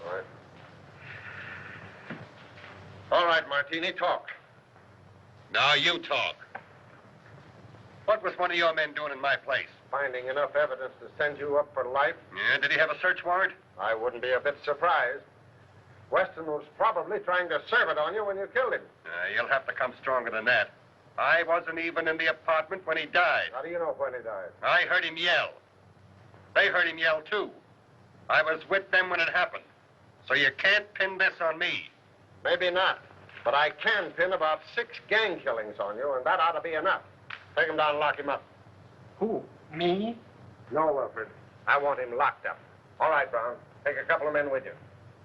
Speaker 4: All right. All right, Martini, talk.
Speaker 10: Now you talk. What was one of your men doing in my place?
Speaker 4: Finding enough evidence to send you up for life?
Speaker 10: Yeah, did he have a search warrant?
Speaker 4: I wouldn't be a bit surprised. Weston was probably trying to serve it on you when you killed him.
Speaker 10: You'll have to come stronger than that. I wasn't even in the apartment when he died.
Speaker 4: How do you know when he died?
Speaker 10: I heard him yell. They heard him yell, too. I was with them when it happened. So you can't pin this on me.
Speaker 4: Maybe not. But I can pin about 6 gang killings on you, and that ought to be enough. Take him down and lock him up.
Speaker 1: Who? Me?
Speaker 4: No, Wilfred. I want him locked up. All right, Brown. Take a couple of men with you.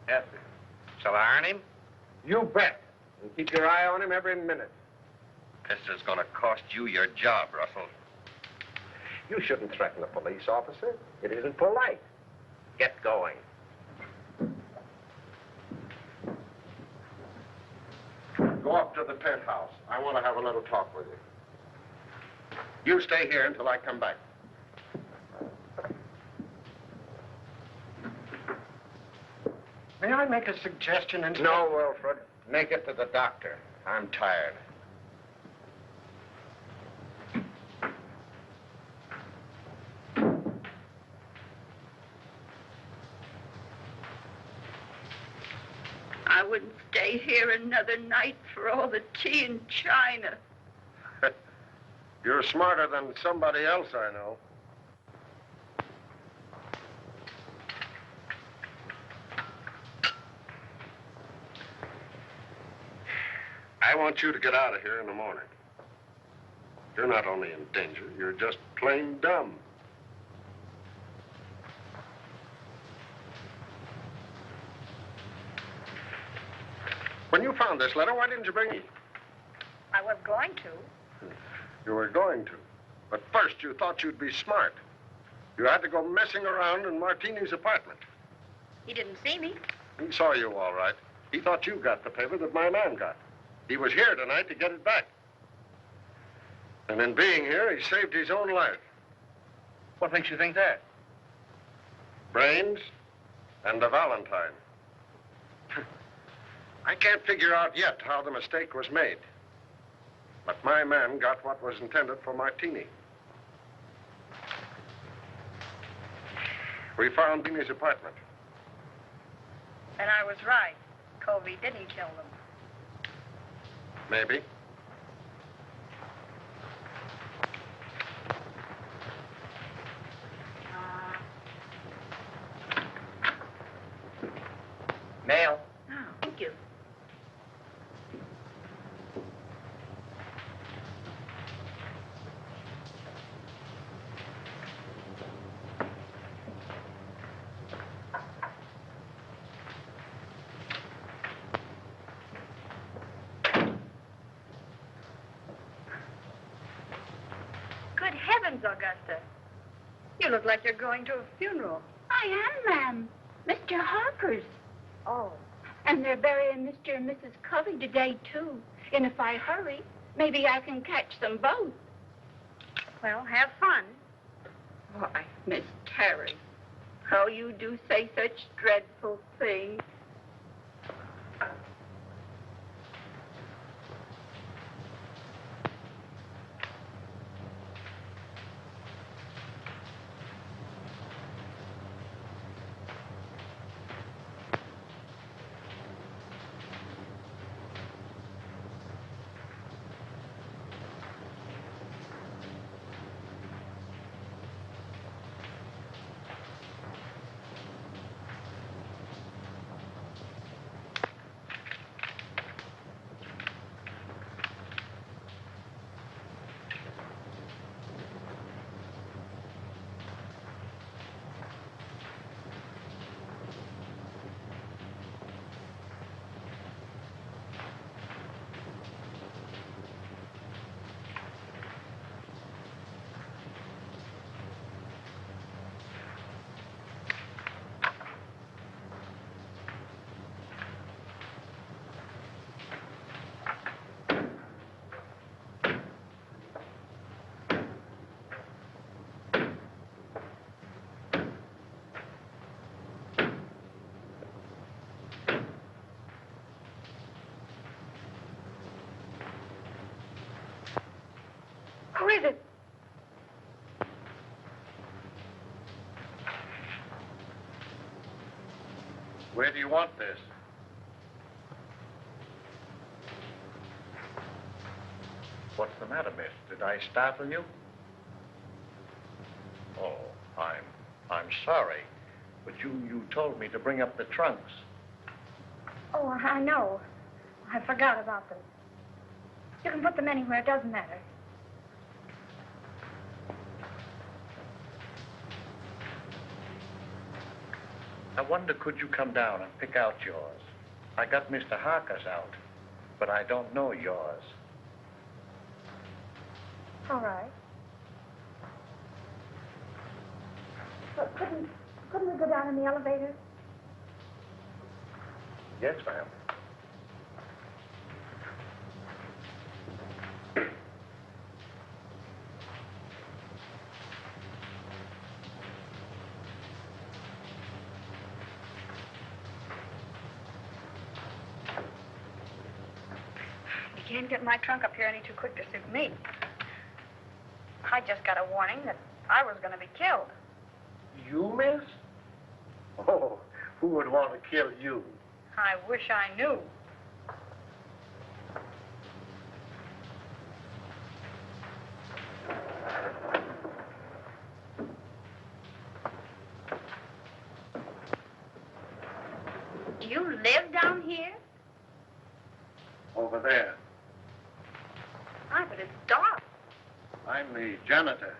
Speaker 1: Yes, sir.
Speaker 10: Shall I earn him?
Speaker 4: You bet. And keep your eye on him every minute.
Speaker 10: This is going to cost you your job, Russell.
Speaker 4: You shouldn't threaten a police officer. It isn't polite. Get going. Go up to the penthouse. I want to have a little talk with you. You stay here until I come back.
Speaker 1: May I make a suggestion instead?
Speaker 4: No, Wilfred. Make it to the doctor. I'm tired.
Speaker 5: I wouldn't stay here another night for all the tea and china.
Speaker 4: You're smarter than somebody else I know. I want you to get out of here in the morning. You're not only in danger, you're just plain dumb. When you found this letter, why didn't you bring it?
Speaker 2: I was going to.
Speaker 4: You were going to. But first, you thought you'd be smart. You had to go messing around in Martini's apartment.
Speaker 2: He didn't see me.
Speaker 4: He saw you all right. He thought you got the paper that my man got. He was here tonight to get it back. And in being here, he saved his own life.
Speaker 1: What makes you think that?
Speaker 4: Brains and a Valentine. I can't figure out yet how the mistake was made. But my man got what was intended for Martini. We found Martini's apartment.
Speaker 2: And I was right. Covey didn't kill them.
Speaker 4: Maybe.
Speaker 1: Mail.
Speaker 5: Oh, thank you.
Speaker 2: Good heavens, Augusta. You look like you're going to a funeral.
Speaker 5: I am, ma'am. Mr. Harper's.
Speaker 2: Oh.
Speaker 5: And they're burying Mr. and Mrs. Covey today, too. And if I hurry, maybe I can catch them both.
Speaker 2: Well, have fun.
Speaker 5: Why, Miss Terry, how you do say such dreadful things.
Speaker 2: Who is it?
Speaker 9: Where do you want this? What's the matter, miss? Did I startle you? Oh, I'm sorry. But you told me to bring up the trunks.
Speaker 2: Oh, I know. I forgot about them. You can put them anywhere. It doesn't matter.
Speaker 9: I wonder, could you come down and pick out yours? I got Mr. Harker's out, but I don't know yours.
Speaker 2: All right. But couldn't we go down in the elevator?
Speaker 9: Yes, ma'am.
Speaker 2: You can't get my trunk up here any too quick to suit me. I just got a warning that I was going to be killed.
Speaker 9: You, miss? Oh, who would want to kill you?
Speaker 2: I wish I knew. Do you live down here?
Speaker 9: Over there.
Speaker 2: Ah, but it's dark.
Speaker 9: I'm the janitor.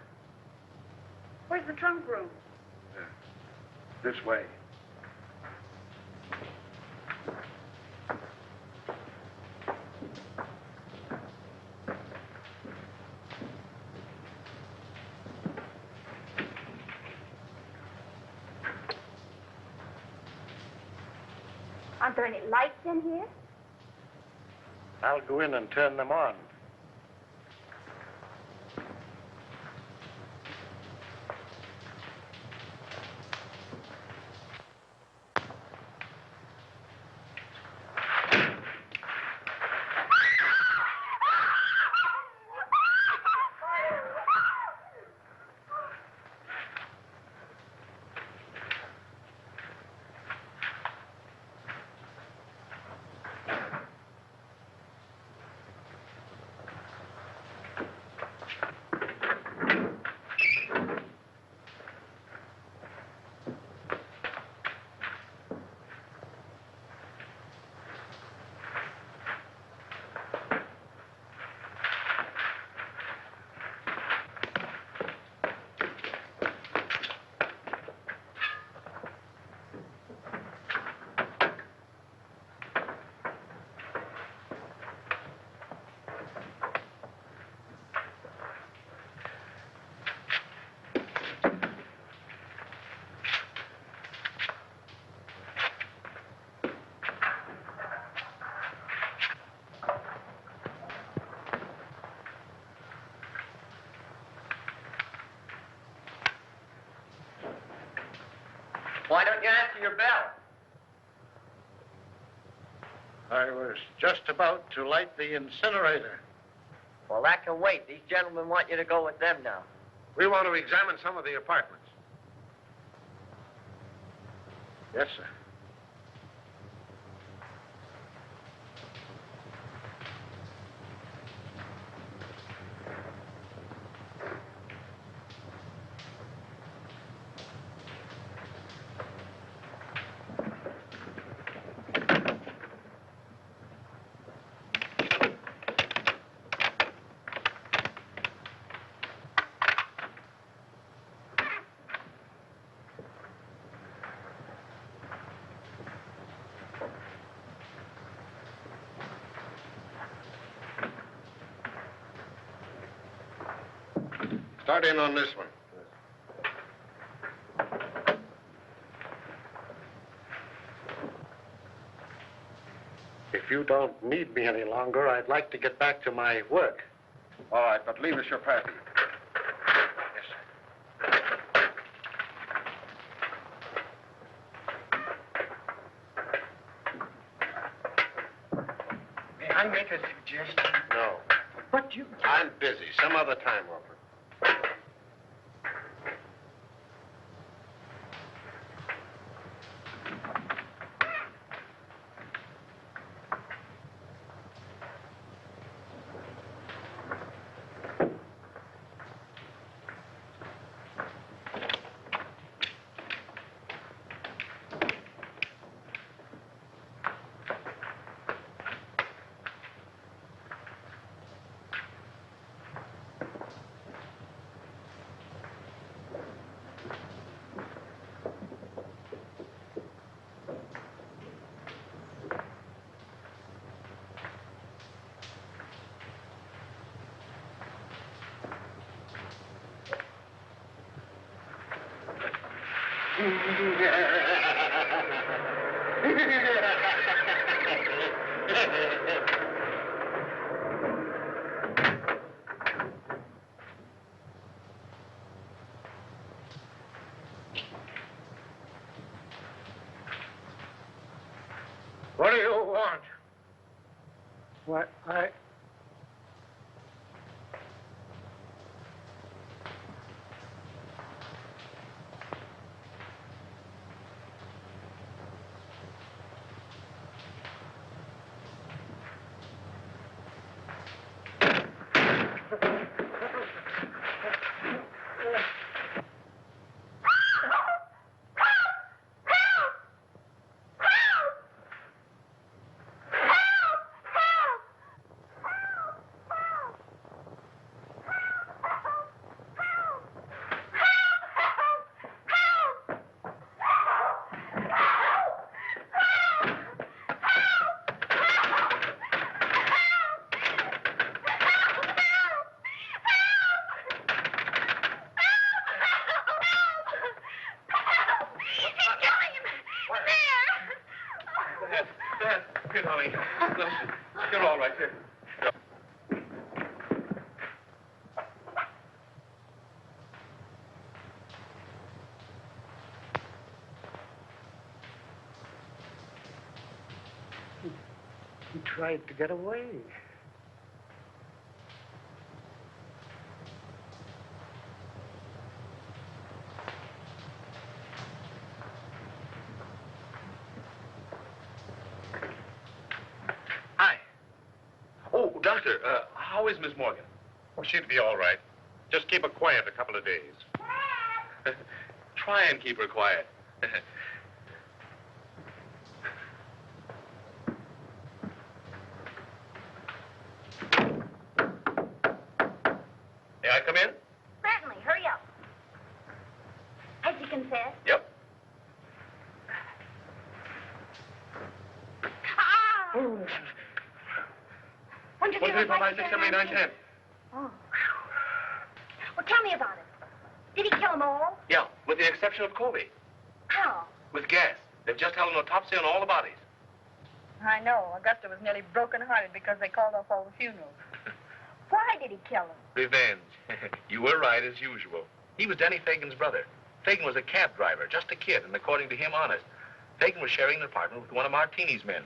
Speaker 2: Where's the trunk room?
Speaker 9: This way.
Speaker 2: Aren't there any lights in here?
Speaker 9: I'll go in and turn them on.
Speaker 6: Why don't you answer your bell?
Speaker 9: I was just about to light the incinerator.
Speaker 6: Well, that can wait. These gentlemen want you to go with them now.
Speaker 4: We want to examine some of the apartments.
Speaker 9: Yes, sir.
Speaker 4: Start in on this one.
Speaker 9: If you don't need me any longer, I'd like to get back to my work.
Speaker 4: All right, but leave us your pappy.
Speaker 9: Yes, sir.
Speaker 6: May I make a suggestion?
Speaker 9: No.
Speaker 7: But you...
Speaker 10: I'm busy. Some other time, Wilfred.
Speaker 7: What do you want? What,
Speaker 3: Here, darling. You're all right here.
Speaker 7: He tried to get away.
Speaker 3: Doctor, how is Miss Morgan?
Speaker 10: Well, she'd be all right. Just keep her quiet a couple of days.
Speaker 3: Try and keep her quiet. May I come in?
Speaker 2: Certainly. Hurry up. Has he confessed?
Speaker 3: Yep.
Speaker 2: Ah! 1, 2, 3, 4, 5, 6, 7, 8, 9, 10. Oh. Well, tell me about it. Did he kill them all?
Speaker 3: Yeah, with the exception of Colby.
Speaker 2: How?
Speaker 3: With gas. They've just held an autopsy on all the bodies.
Speaker 5: I know. Augusta was nearly broken-hearted because they called off all the funerals. Why did he kill them?
Speaker 3: Revenge. You were right, as usual. He was Denny Fagan's brother. Fagan was a cab driver, just a kid, and according to him, honest. Fagan was sharing an apartment with one of Martini's men.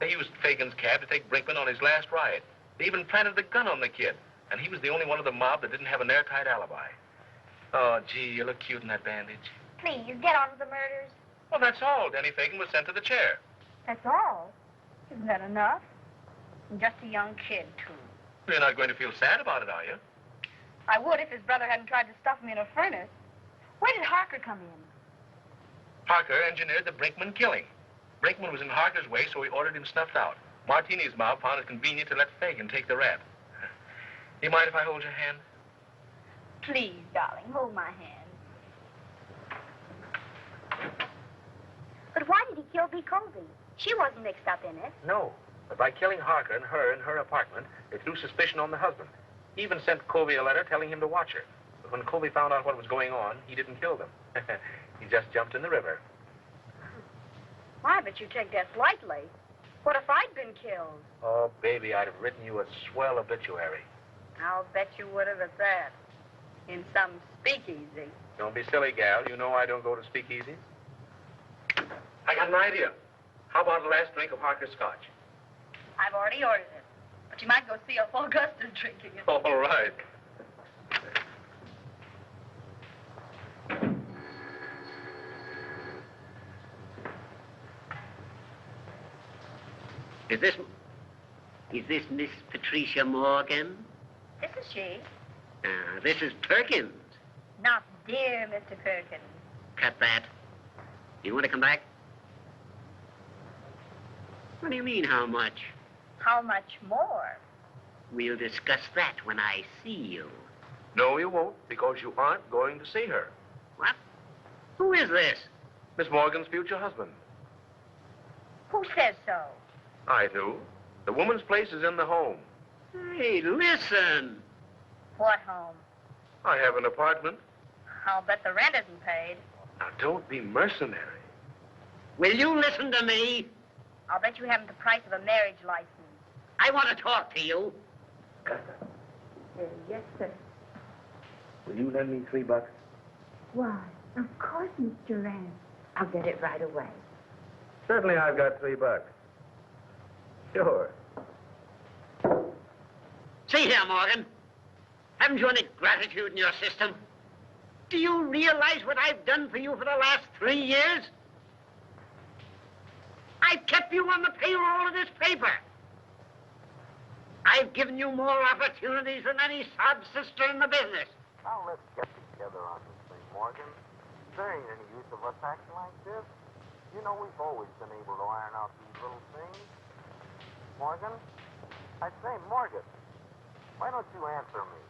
Speaker 3: They used Fagan's cab to take Brinkman on his last ride. They even planted a gun on the kid, and he was the only one of the mob that didn't have an airtight alibi. Oh, gee, you look cute in that bandage.
Speaker 2: Please, get on with the murders.
Speaker 3: Well, that's all. Denny Fagan was sent to the chair.
Speaker 5: That's all? Isn't that enough? And just a young kid, too.
Speaker 3: You're not going to feel sad about it, are you?
Speaker 5: I would if his brother hadn't tried to stuff him in a furnace. Where did Harker come in?
Speaker 3: Harker engineered the Brinkman killing. Brinkman was in Harker's way, so he ordered him snuffed out. Martini's mob found it convenient to let Fagan take the rap. You mind if I hold your hand?
Speaker 5: Please, darling, hold my hand.
Speaker 2: But why did he kill B. Colby? She wasn't mixed up in it.
Speaker 3: No. But by killing Harker and her in her apartment, they threw suspicion on the husband. He even sent Colby a letter telling him to watch her. But when Colby found out what was going on, he didn't kill them. He just jumped in the river.
Speaker 5: Why, but you take that lightly. What if I'd been killed?
Speaker 3: Oh, baby, I'd have written you a swell obituary.
Speaker 5: I'll bet you would have at that. In some speakeasy.
Speaker 3: Don't be silly, gal. You know I don't go to speakeasies. I got an idea. How about the last drink of Harker's scotch?
Speaker 5: I've already ordered it. But you might go see if Augusta's drinking it.
Speaker 3: All right.
Speaker 7: Is this Miss Patricia Morgan?
Speaker 2: This is she.
Speaker 7: This is Perkins.
Speaker 2: Not dear Mr. Perkins.
Speaker 7: Cut that. You want to come back? What do you mean, how much?
Speaker 2: How much more?
Speaker 7: We'll discuss that when I see you.
Speaker 3: No, you won't, because you aren't going to see her.
Speaker 7: What? Who is this?
Speaker 3: Miss Morgan's future husband.
Speaker 2: Who says so?
Speaker 3: I do. The woman's place is in the home.
Speaker 7: Hey, listen.
Speaker 2: What home?
Speaker 3: I have an apartment.
Speaker 2: I'll bet the rent isn't paid.
Speaker 3: Now, don't be mercenary.
Speaker 7: Will you listen to me?
Speaker 2: I'll bet you haven't the price of a marriage license.
Speaker 7: I want to talk to you.
Speaker 5: Yes, sir.
Speaker 3: Will you lend me $3?
Speaker 5: Why, of course, Mr. Rand. I'll get it right away.
Speaker 3: Certainly, I've got $3. Sure.
Speaker 7: See here, Morgan. Haven't you any gratitude in your system? Do you realize what I've done for you for the last 3 years? I've kept you on the payroll of this paper. I've given you more opportunities than any sob sister in the business.
Speaker 3: Now, let's get together on this thing, Morgan. There ain't any use of us acting like this. You know, we've always been able to iron out these little things. Morgan? I say, Morgan, why don't you answer me?